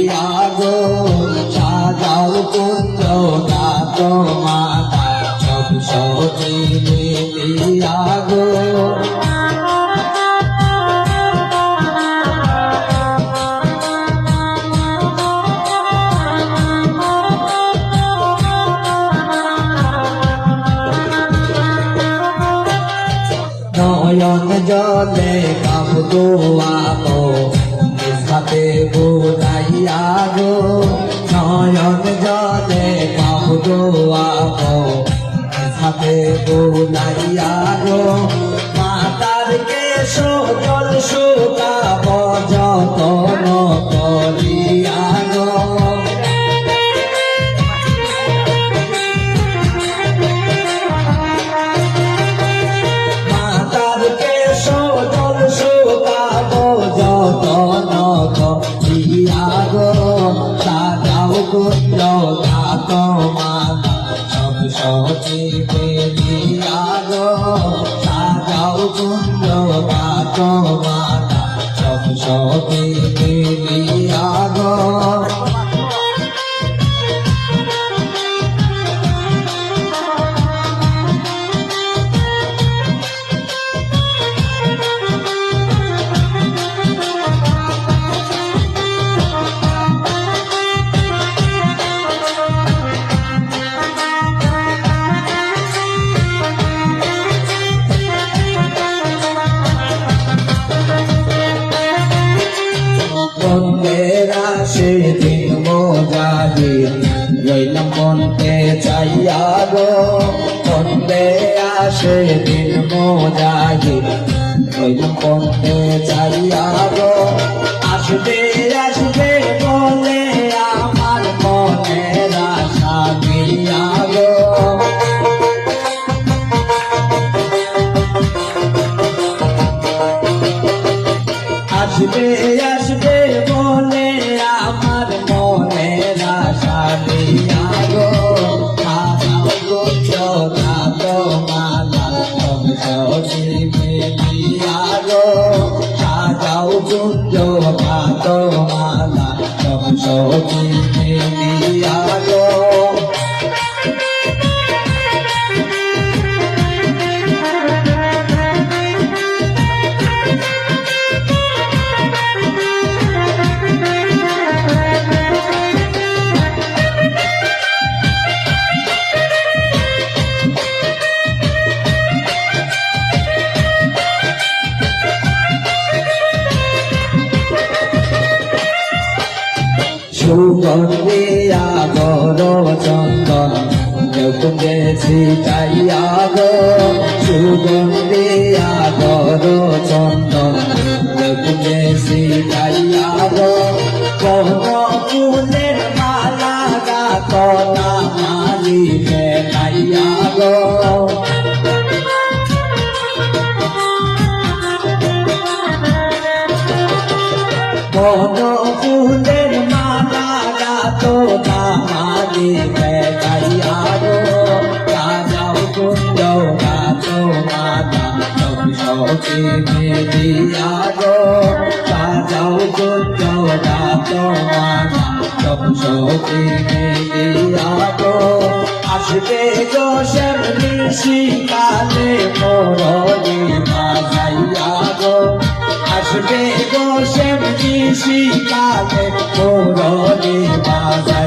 মিলিয়া গো সাজাও কুঞ্জ গাত মাতা সব সখী মিলিয়া গো নয়ন জলে কামদো আমো নিশাতে বুলাইয়া গো নয়ন জলে কামদো আমো নিশাতে বুলাইয়া গো মাতার কেশ জল সুতাব যতন করিয়া গো সাজাও কুঞ্জ গাত মাতা সব সখী মিলিয়া গো সাজাও কুঞ্জ গাত মাতা সব সখী মিলিয়া গো বন্দেরা সেদিন মোজাহিদ রইলাম বনতে চাইয়া গো বন্দে সেদিন মোজাহিদ রইলাম বনতে চাইয়া গো আসবে আসবে বলে আমার মনের আশা মিলিয়া গো আসবে আসবে বলে আমার মনের আশা মিলিয়া গো সাজাও কুঞ্জ গাত মাতা সব সখী মিলিয়া গো সাজাও কুঞ্জ গাত মাতা সব সখী মিলিয়া গো সুগন্ধিয়া গর চন্দন কুঞ্জে ছিটাইয়া গো সুগন্ধিয়া গর চন্দন কুঞ্জে ছিটাইয়া গো কোন ফুলের মালা গাত না মালিকে নাইয়া গো কোন ফুলের মালা গাত না মালিকে নাইয়া গো সাজাও কুঞ্জ গাত মাতা সব সখী মিলিয়া গো সাজাও কুঞ্জ গাত মাতা সব সখী মিলিয়া গো আসবে গো শ্যামলি শীতকালে মোরলি বাজাইয়া গো আসবে গো শ্যামলি শীতকালে মোরলি বাজাইয়া